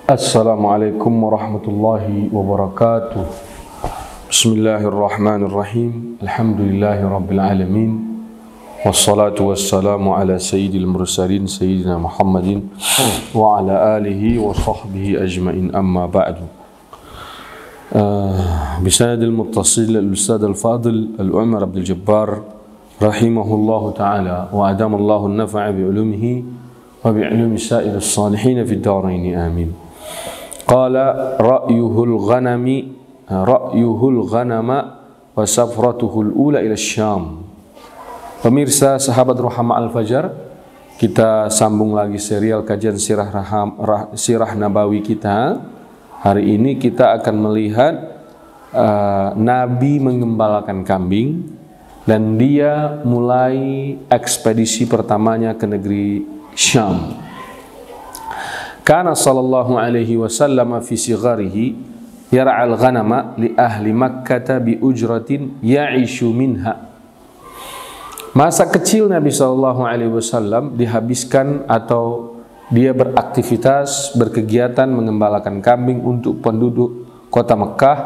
Assalamualaikum warahmatullahi wabarakatuh. Bismillahirrahmanirrahim. Alhamdulillahi rabbil alamin. Wassalatu wassalamu ala sayyidil mursalin sayyidina Muhammadin wa ala alihi wa sahbihi ajma'in, amma ba'du. Bisanadil muttasil al-ustad al-fadil al-Umar Abdul Jabbar rahimahullahu ta'ala wa adamallahu an-naf'a bi ulumihi wa bi ulumi sa'il as-salihin fi ad-darain, amin. Qala ra'yuhul ghanama wa safratuhul ula ila Syam. Pemirsa sahabat Rohama Al-Fajar, kita sambung lagi serial kajian sirah nabawi kita. Hari ini kita akan melihat Nabi mengembalakan kambing dan dia mulai ekspedisi pertamanya ke negeri Syam. Kana sallallahu alaihi wasallam fi sigharihi yar'al ghanama li ahli Makkah bi ujratin ya'ishu minha. Masa kecil Nabi sallallahu alaihi wasallam dihabiskan atau dia beraktivitas, berkegiatan mengembalakan kambing untuk penduduk kota Mekah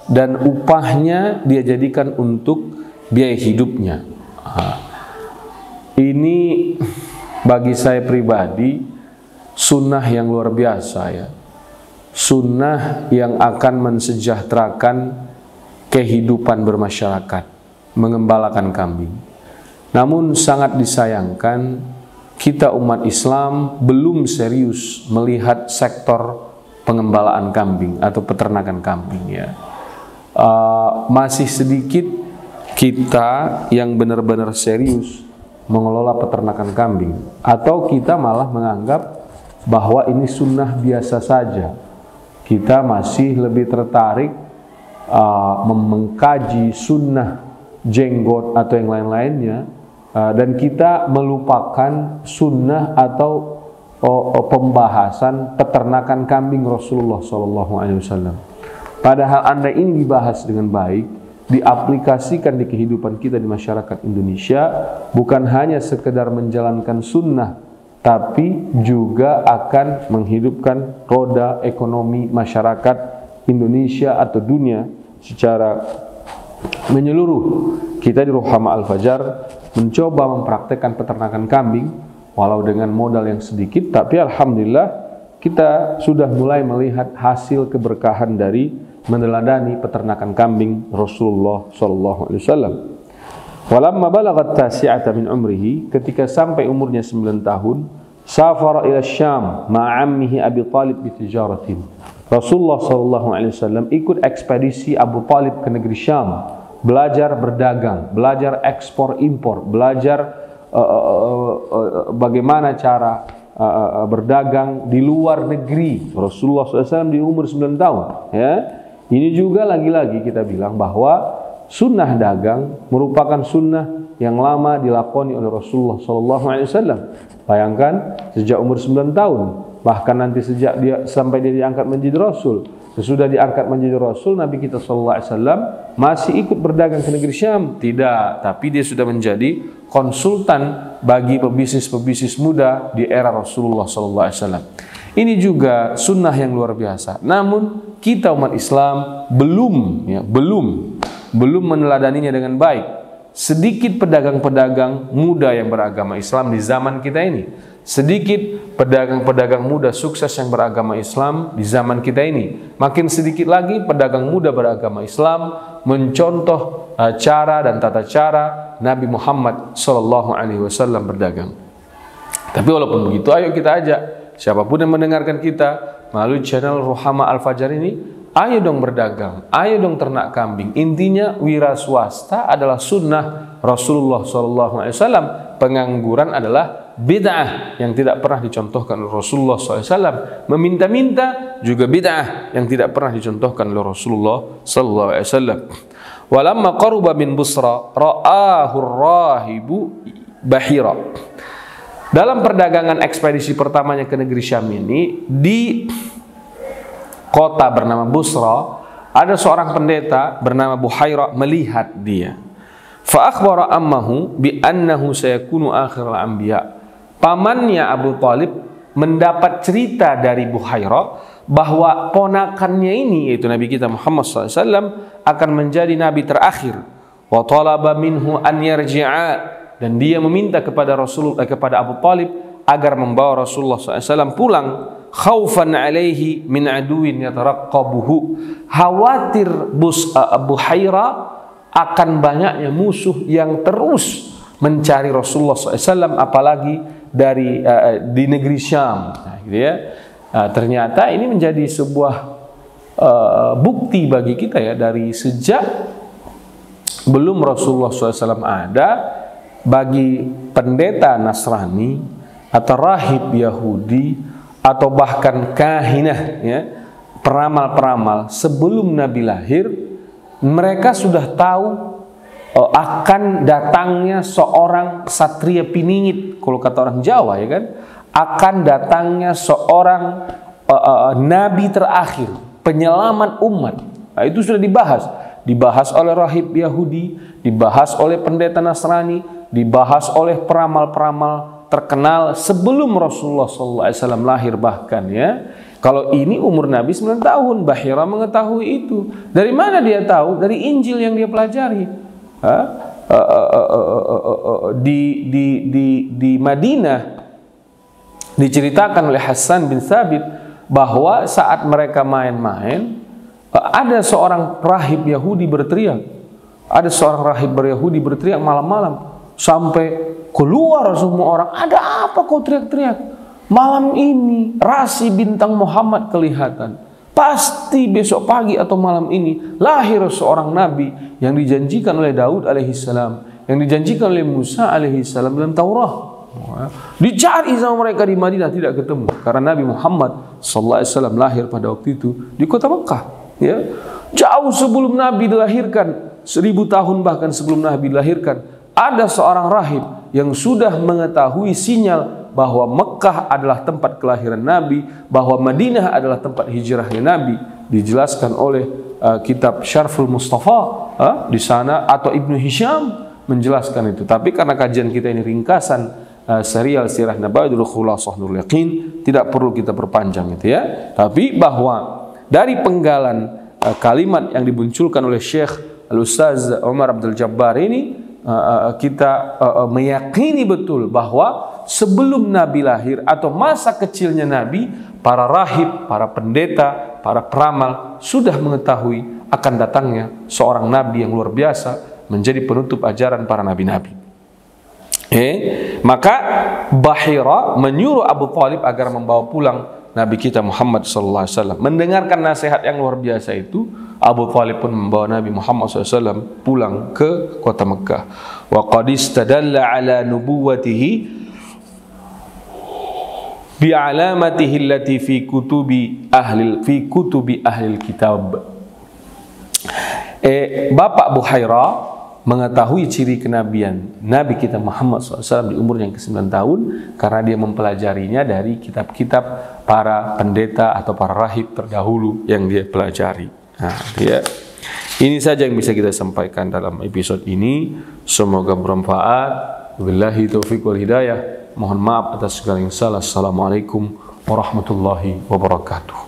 dan upahnya dia jadikan untuk biaya hidupnya. Ini bagi saya pribadi sunnah yang luar biasa, ya. Sunnah yang akan mensejahterakan kehidupan bermasyarakat, mengembalakan kambing. Namun sangat disayangkan kita umat Islam belum serius melihat sektor pengembalaan kambing atau peternakan kambing, ya. Masih sedikit kita yang benar-benar serius mengelola peternakan kambing, atau kita malah menganggap bahwa ini sunnah biasa saja. Kita masih lebih tertarik mengkaji sunnah jenggot atau yang lain-lainnya, dan kita melupakan sunnah atau pembahasan peternakan kambing Rasulullah SAW. Padahal Anda ini dibahas dengan baik, diaplikasikan di kehidupan kita di masyarakat Indonesia, bukan hanya sekedar menjalankan sunnah, tapi juga akan menghidupkan roda ekonomi masyarakat Indonesia atau dunia secara menyeluruh. Kita di Rohama Al-Fajar mencoba mempraktekkan peternakan kambing, walau dengan modal yang sedikit, tapi alhamdulillah kita sudah mulai melihat hasil keberkahan dari meneladani peternakan kambing Rasulullah SAW. Walamma balagat tasi'ata min umrihi, ketika sampai umurnya 9 tahun, safara ila Syam ma'ammihi Abi Talib bi tijaratin. Rasulullah SAW ikut ekspedisi Abu Talib ke negeri Syam, belajar berdagang, belajar ekspor impor, belajar bagaimana cara berdagang di luar negeri. Rasulullah SAW di umur 9 tahun, ya. Ini juga lagi-lagi kita bilang bahwa sunnah dagang merupakan sunnah yang lama dilakoni oleh Rasulullah SAW. Bayangkan sejak umur 9 tahun, bahkan nanti sejak dia sampai dia diangkat menjadi Rasul. Sesudah diangkat menjadi Rasul, Nabi kita SAW masih ikut berdagang ke negeri Syam? Tidak, tapi dia sudah menjadi konsultan bagi pebisnis-pebisnis muda di era Rasulullah SAW. Ini juga sunnah yang luar biasa. Namun kita umat Islam belum meneladaninya dengan baik. Sedikit pedagang-pedagang muda yang beragama Islam di zaman kita ini. Sedikit pedagang-pedagang muda sukses yang beragama Islam di zaman kita ini. Makin sedikit lagi pedagang muda beragama Islam mencontoh cara dan tata cara Nabi Muhammad SAW berdagang. Tapi walaupun begitu, ayo kita ajak siapapun yang mendengarkan kita melalui channel Rohama Al-Fajar ini, ayo dong berdagang, ayo dong ternak kambing. Intinya wira swasta adalah sunnah Rasulullah SAW. Pengangguran adalah bid'ah yang tidak pernah dicontohkan oleh Rasulullah SAW. Meminta-minta juga bid'ah yang tidak pernah dicontohkan oleh Rasulullah SAW. Walamma qaruba min Busra ra'ahu rahibu bahira. Dalam perdagangan ekspedisi pertamanya ke negeri Syam ini, di kota bernama Busra, ada seorang pendeta bernama Buhairah melihat dia. Fa akhbara ammahu bi annahu sayakunu akhirul anbiya. Pamannya Abu Talib mendapat cerita dari Buhairah bahwa ponakannya ini, yaitu Nabi kita Muhammad SAW, akan menjadi Nabi terakhir. Wa talaba minhu an yarji'a, dan dia meminta kepada kepada Abu Talib agar membawa Rasulullah SAW pulang. Khaufan alaihi min aduin yataraqqabuhu, khawatir Buhairah akan banyaknya musuh yang terus mencari Rasulullah SAW, apalagi di negeri Syam. Nah, gitu ya. Ternyata ini menjadi sebuah bukti bagi kita ya, dari sejak belum Rasulullah SAW ada, bagi pendeta Nasrani atau rahib Yahudi atau bahkan kahinah ya, peramal-peramal sebelum Nabi lahir, mereka sudah tahu akan datangnya seorang satria piningit, kalau kata orang Jawa ya kan, akan datangnya seorang nabi terakhir, penyelamat umat. Nah, itu sudah dibahas oleh rahib Yahudi, dibahas oleh pendeta Nasrani, dibahas oleh peramal-peramal terkenal sebelum Rasulullah SAW lahir bahkan ya. Kalau ini umur Nabi 9 tahun, Buhairah mengetahui itu. Dari mana dia tahu? Dari Injil yang dia pelajari. Di Madinah diceritakan oleh Hasan bin Thabit bahwa saat mereka main-main, ada seorang rahib Yahudi berteriak. Ada seorang rahib Yahudi berteriak malam-malam sampai keluar semua orang. Ada apa kau teriak-teriak? Malam ini rasi bintang Muhammad kelihatan. Pasti besok pagi atau malam ini lahir seorang nabi yang dijanjikan oleh Daud alaihissalam, yang dijanjikan oleh Musa alaihissalam dalam Taurat. Dicari sama mereka di Madinah, tidak ketemu, karena Nabi Muhammad SAW lahir pada waktu itu di kota Mekah ya. Jauh sebelum Nabi dilahirkan, 1000 tahun bahkan sebelum Nabi dilahirkan, ada seorang rahib yang sudah mengetahui sinyal bahwa Mekah adalah tempat kelahiran Nabi, bahwa Madinah adalah tempat hijrahnya Nabi. Dijelaskan oleh kitab Syarful Mustafa di sana, atau Ibnu Hisham menjelaskan itu. Tapi karena kajian kita ini ringkasan serial Sirah Nabawi Khulasah Nurul Yaqin, tidak perlu kita perpanjang itu ya. Tapi bahwa dari penggalan kalimat yang dimunculkan oleh Syekh Al-Ustaz Umar Abdul Jabbar ini, kita meyakini betul bahwa sebelum Nabi lahir atau masa kecilnya Nabi, para rahib, para pendeta, para peramal sudah mengetahui akan datangnya seorang Nabi yang luar biasa, menjadi penutup ajaran para nabi-nabi. Maka Buhairah menyuruh Abu Talib agar membawa pulang Nabi kita Muhammad SAW. Mendengarkan nasihat yang luar biasa itu, Abu Talib pun membawa Nabi Muhammad SAW pulang ke kota Mekah. Wa qad istadalla ala nubuwwatihi bi alamatihi allati fi kutubi ahli kitab. Bapak Buhairah mengetahui ciri kenabian Nabi kita Muhammad SAW di umur yang ke-9 tahun karena dia mempelajarinya dari kitab-kitab para pendeta atau para rahib terdahulu yang dia pelajari. Nah, ini saja yang bisa kita sampaikan dalam episode ini. Semoga bermanfaat. Wabillahi taufiq wal hidayah. Mohon maaf atas segala yang salah. Assalamualaikum warahmatullahi wabarakatuh.